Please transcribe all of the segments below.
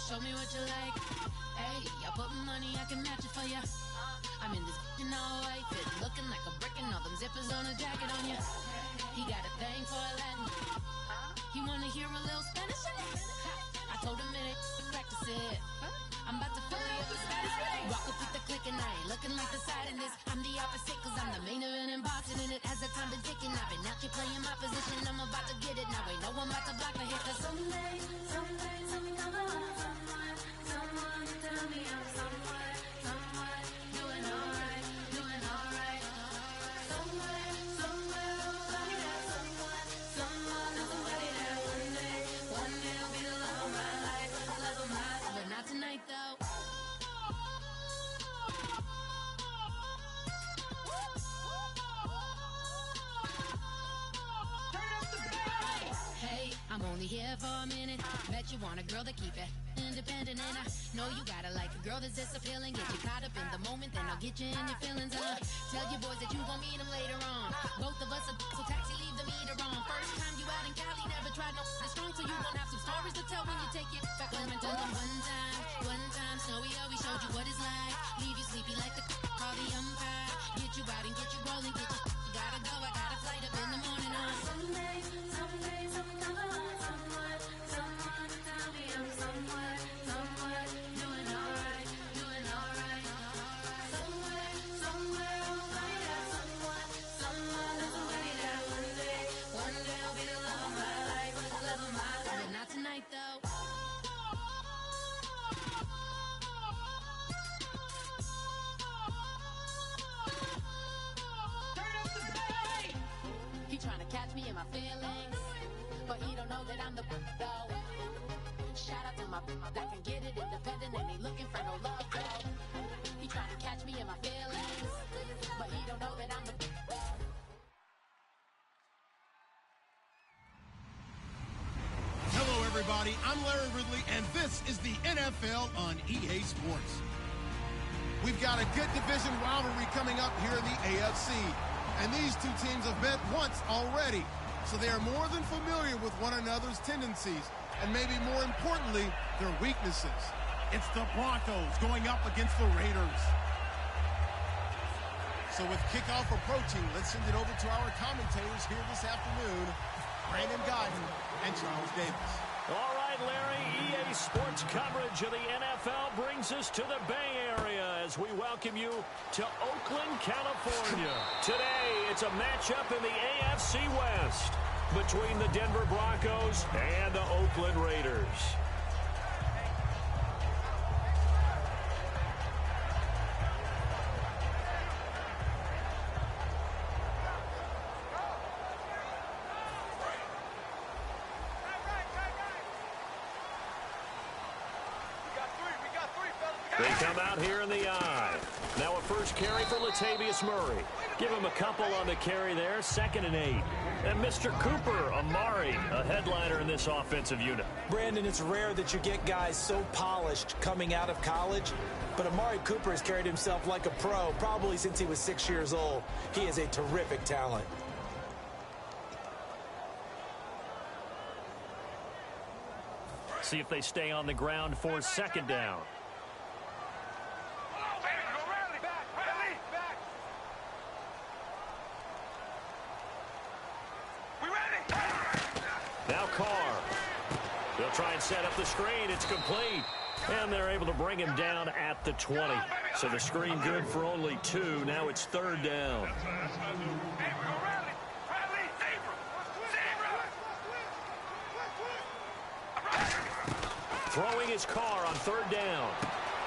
show me what you like. Hey, I put money, I can match it for ya. I'm in this in all white fit, looking like a brick and all them zippers on a jacket on ya. He got a thing for a Latin. He wanna hear a little Spanish. I told him it ain't practice it. I'm about to fill you up with status. Rock up with the click and I ain't looking like the side in this. I'm the opposite cause I'm the main event in boxing and it has the time been ticking. I've been out here playing my position. I'm about to get it now. Ain't no one about to block the hit cause someday something come along. Someone tell me I'm somewhere doing alright. Somewhere somebody that someone is somebody that one day will be the love of my life, but not tonight though. Hey, I'm only here for a minute. Bet you want a girl to keep it independent, and I know you gotta like a girl that's this appealing. Get you caught up in the moment, then I'll get you in your feelings. Tell your boys that you gon' meet them later on. Both of us are so taxi, leave the meter on. First time you out in Cali, never tried no strong, so you gon' have some stories to tell when you take it back home and tell them one time, Snowy always showed you what it's like. Leave you sleepy like the call the umpire. Get you out and get you rolling, get you gotta go. I got a flight up in the morning on someday, something come along. Someone tell me I'm somewhere doing alright. Somewhere somebody that someone is somebody that one day will be the love of my life, but not tonight though. He trying to catch me in my feelings, but he don't know that I'm the though. Shout out to my that can get it independent and he looking for no love though. He trying to catch me in my feelings, but he don't know that I'm the though. Hello everybody, I'm Larry Ridley and this is the NFL on EA Sports. We've got a good division rivalry coming up here in the AFC. And these two teams have met once already, so they are more than familiar with one another's tendencies, and maybe more importantly, their weaknesses. It's the Broncos going up against the Raiders. So with kickoff approaching, let's send it over to our commentators here this afternoon, Brandon Guyton and Charles Davis. All right, Larry, EA Sports coverage of the NFL brings us to the Bay Area as we welcome you to Oakland, California. Today, it's a matchup in the AFC West between the Denver Broncos and the Oakland Raiders. They come out here in the eye. Now a first carry for Latavius Murray. Give him a couple on the carry there, 2nd and 8. And Mr. Cooper, Amari, a headliner in this offensive unit. Brandon, it's rare that you get guys so polished coming out of college, but Amari Cooper has carried himself like a pro probably since he was 6 years old. He is a terrific talent. See if they stay on the ground for 2nd down. Now Carr. They'll try and set up the screen. It's complete. And they're able to bring him down at the 20. So the screen good for only 2. Now it's 3rd down. Throwing his Carr on 3rd down.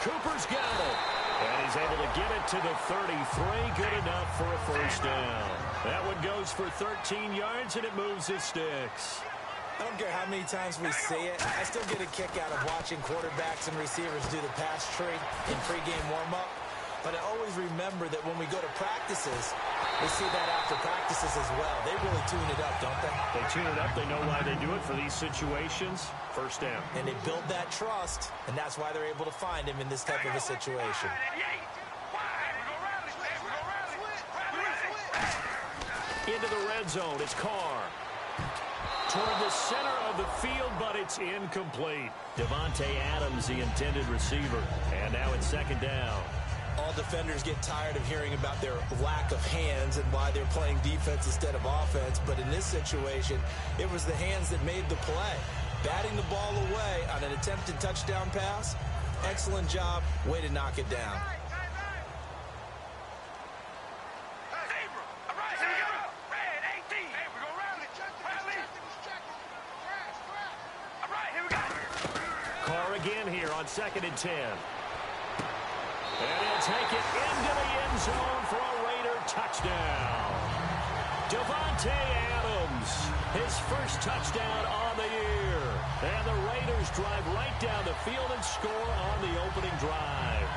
Cooper's got it. And he's able to get it to the 33. Good enough for a 1st down. That one goes for 13 yards, and it moves his sticks. I don't care how many times we see it. I still get a kick out of watching quarterbacks and receivers do the pass tree in pregame warm-up. But I always remember that when we go to practices, we see that after practices as well. They really tune it up, don't they? They tune it up. They know why they do it for these situations. 1st down. And they build that trust, and that's why they're able to find him in this type of a situation. Into the red zone. It's Carr. toward the center of the field, but it's incomplete. Davante Adams, the intended receiver. And now it's second down. All defenders get tired of hearing about their lack of hands and why they're playing defense instead of offense. But in this situation, it was the hands that made the play. Batting the ball away on an attempted touchdown pass. Excellent job. Way to knock it down. Carr again here on 2nd and 10. And he'll take it into the end zone for a Raider touchdown. Davante Adams, his first touchdown on the year. And the Raiders drive right down the field and score on the opening drive.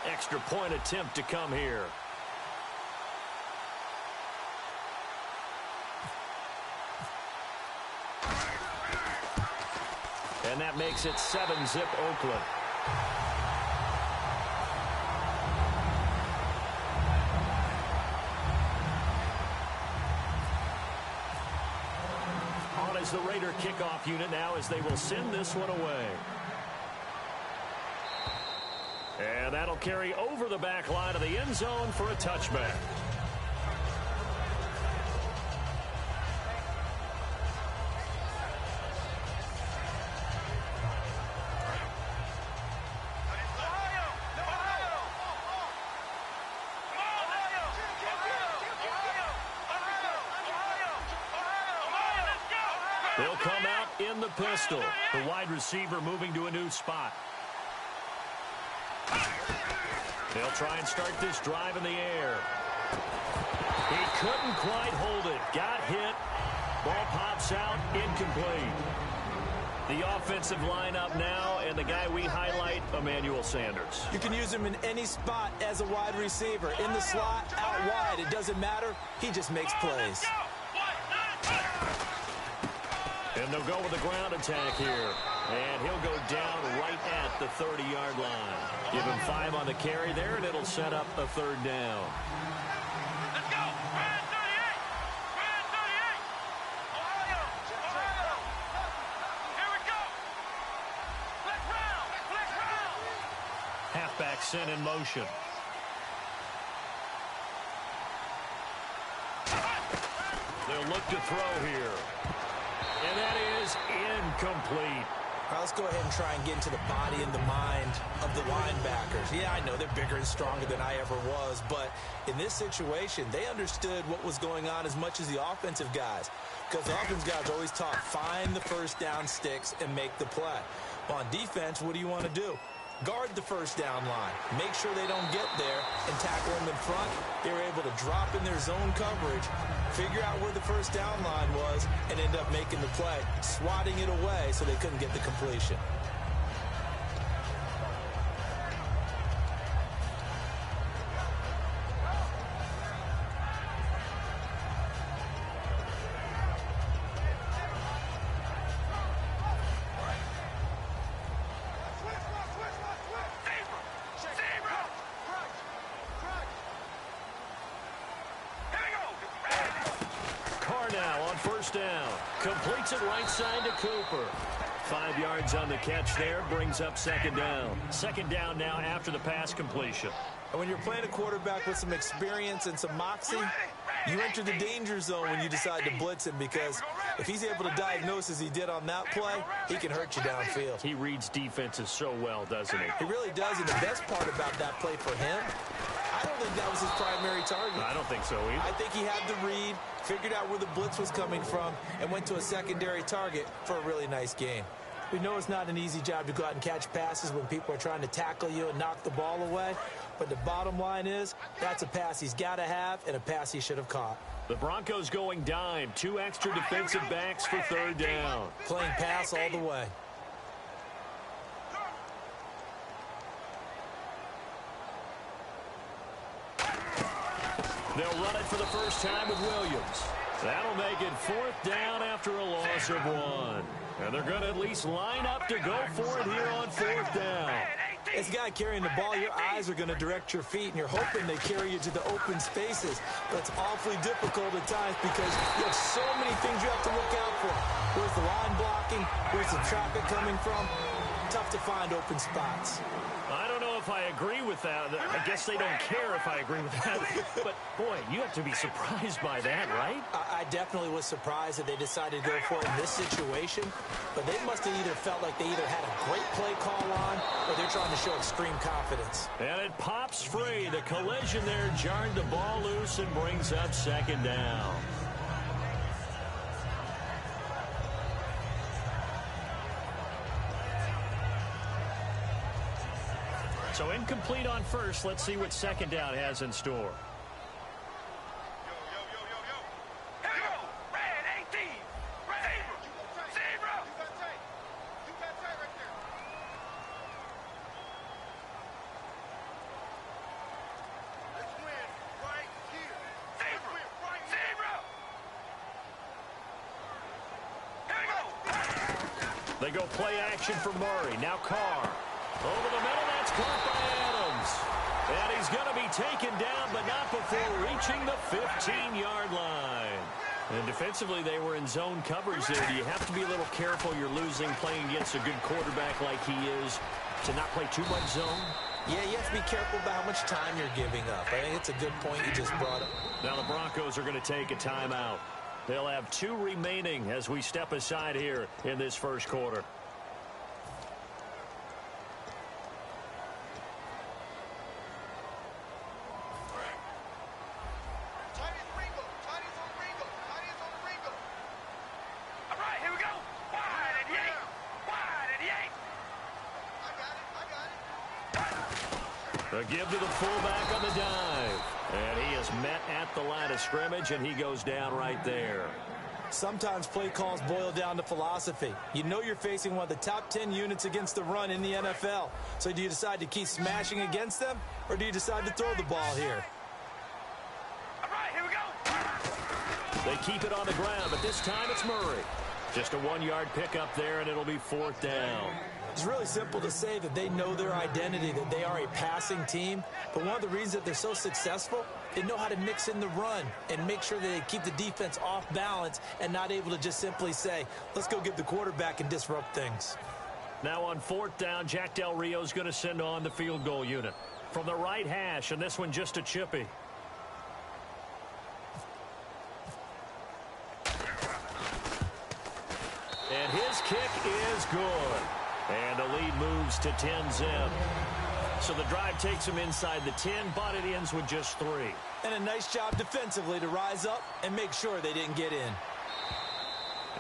Extra point attempt to come here. And that makes it 7-zip Oakland. On is the Raider kickoff unit now as they will send this one away. And that'll carry over the back line of the end zone for a touchback. They'll come out in the pistol. The wide receiver moving to a new spot. They'll try and start this drive in the air. He couldn't quite hold it. Got hit. Ball pops out. Incomplete. The offensive lineup now, and the guy we highlight, Emmanuel Sanders. You can use him in any spot as a wide receiver. In the slot, out wide. It doesn't matter. He just makes plays. And they'll go with the ground attack here. And he'll go down right at the 30-yard line. Give him 5 on the carry there, and it'll set up a 3rd down. Let's go! Brand 38! Brand 38! Ohio! Ohio! Here we go! Flex round! Flex round! Halfback sent in motion. They'll look to throw here. And that is incomplete. All right, let's go ahead and try and get into the body and the mind of the linebackers. Yeah, I know they're bigger and stronger than I ever was, but in this situation, they understood what was going on as much as the offensive guys, because the offensive guys always taught, find the first down sticks and make the play. On defense, what do you want to do? Guard the first down line. Make sure they don't get there and tackle them in front. They were able to drop in their zone coverage, figure out where the first down line was, and end up making the play, swatting it away so they couldn't get the completion. first down. Completes it right side to Cooper. 5 yards on the catch there, brings up second down. Second down now after the pass completion. And when you're playing a quarterback with some experience and some moxie, you enter the danger zone when you decide to blitz him, because if he's able to diagnose as he did on that play, he can hurt you downfield. He reads defenses so well, doesn't he? He really does, and the best part about that play for him, I don't think that was his primary target. I don't think so either. I think he had the read, figured out where the blitz was coming from, and went to a secondary target for a really nice gain. We know it's not an easy job to go out and catch passes when people are trying to tackle you and knock the ball away. But the bottom line is, that's a pass he's got to have and a pass he should have caught. The Broncos going dime. 2 extra defensive backs for third down. Playing pass all the way. They'll run it for the first time with Williams. That'll make it 4th down after a loss of 1. And they're going to at least line up to go for it here on 4th down. As a guy carrying the ball, your eyes are going to direct your feet, and you're hoping they carry you to the open spaces. But it's awfully difficult at times because you have so many things you have to look out for. Where's the line blocking? Where's the traffic coming from? Tough to find open spots. I don't know if I agree with that. I guess they don't care if I agree with that. But, boy, you have to be surprised by that, right? I definitely was surprised that they decided to go for it in this situation. But they must have either felt like they either had a great play call on or they're trying to show extreme confidence. And it pops free. The collision there jarred the ball loose and brings up second down. So incomplete on first. Let's see what second down has in store. Yo. Here we go. Red 18. Red zebra. You got tight right there. Let's win right here. Zebra. Here we go. They go play action for Murray. Now Carr. Over the middle, that's caught by Adams. And he's going to be taken down, but not before reaching the 15-yard line. And defensively, they were in zone coverage there. Do you have to be a little careful? You're losing playing against a good quarterback like he is to not play too much zone? Yeah, you have to be careful about how much time you're giving up. I think it's a good point you just brought up. Now the Broncos are going to take a timeout. They'll have 2 remaining as we step aside here in this first quarter. A give to the fullback on the dive. And he is met at the line of scrimmage, and he goes down right there. Sometimes play calls boil down to philosophy. You know you're facing one of the top 10 units against the run in the NFL. So do you decide to keep smashing against them, or do you decide to throw the ball here? All right, here we go. They keep it on the ground, but this time it's Murray. Just a 1-yard pickup there, and it'll be 4th down. It's really simple to say that they know their identity, that they are a passing team. But one of the reasons that they're so successful, they know how to mix in the run and make sure that they keep the defense off balance and not able to just simply say, let's go get the quarterback and disrupt things. Now on 4th down, Jack Del Rio's going to send on the field goal unit. From the right hash, and this one just a chippy. And his kick is good. And the lead moves to 10-zip. So the drive takes him inside the 10, but it ends with just 3. And a nice job defensively to rise up and make sure they didn't get in.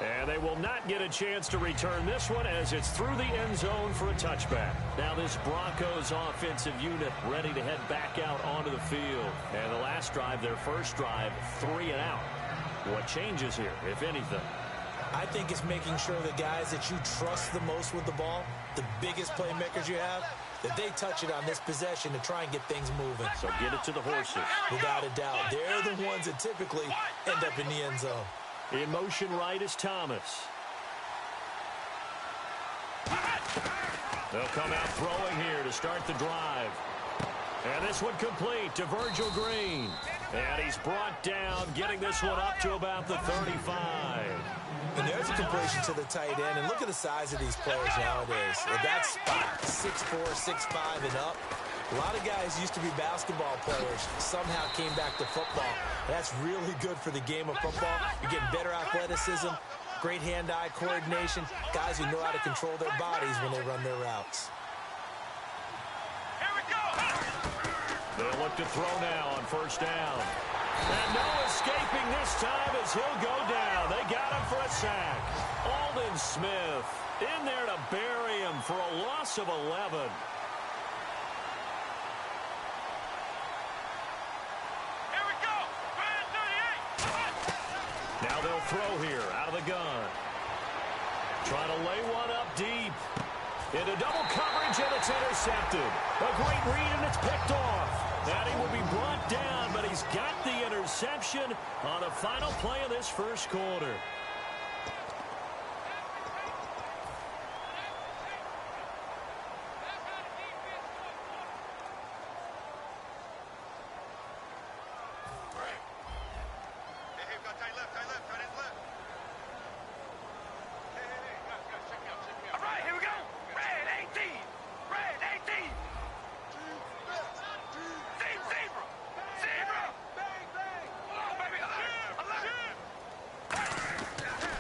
And they will not get a chance to return this one as it's through the end zone for a touchback. Now this Broncos offensive unit ready to head back out onto the field. And the last drive, their first drive, 3 and out. What changes here, if anything? I think it's making sure the guys that you trust the most with the ball, the biggest playmakers you have, that they touch it on this possession to try and get things moving. So get it to the horses. Without a doubt. They're the ones that typically end up in the end zone. In motion right is Thomas. They'll come out throwing here to start the drive. And this one complete to Virgil Green. And he's brought down, getting this one up to about the 35. And there's a completion to the tight end. And look at the size of these players nowadays. At that spot, 6'4", 6'5", and up. A lot of guys used to be basketball players, somehow came back to football. That's really good for the game of football. You're getting better athleticism, great hand-eye coordination, guys who know how to control their bodies when they run their routes. Here we go. They'll look to throw now on first down. And no escaping this time as he'll go down. They got him for a sack. Aldon Smith in there to bury him for a loss of 11. Now they'll throw here out of the gun. Trying to lay one up deep. Into double coverage, and it's intercepted. A great read, and it's picked off. And he will be brought down, but he's got the interception on the final play of this first quarter.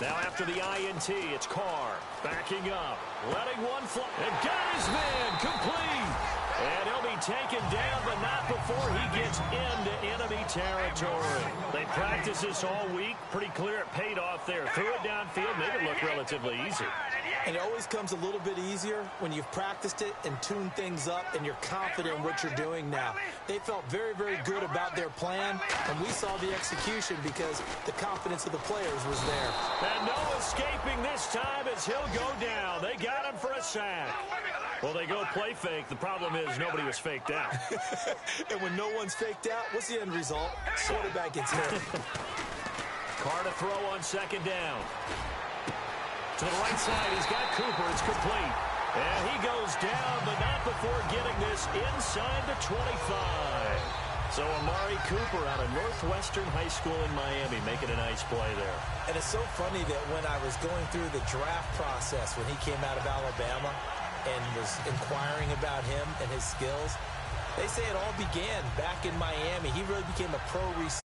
Now after the INT, it's Carr backing up, letting one fly, and got his man complete. And he'll be taken down, but not before he gets into enemy territory. They practiced this all week. Pretty clear it paid off there. Threw it downfield, made it look relatively easy. And it always comes a little bit easier when you've practiced it and tuned things up and you're confident in what you're doing now. They felt very, very good about their plan, and we saw the execution because the confidence of the players was there. And no escaping this time as he'll go down. They got him for a sack. Well, they go play fake. The problem is nobody was faked out. And when no one's faked out, what's the end result? Quarterback gets hit. Carr to throw on second down. To the right side, he's got Cooper. It's complete. And he goes down, but not before getting this inside the 25. So Amari Cooper out of Northwestern High School in Miami making a nice play there. And it's so funny that when I was going through the draft process when he came out of Alabama and was inquiring about him and his skills, they say it all began back in Miami. He really became a pro receiver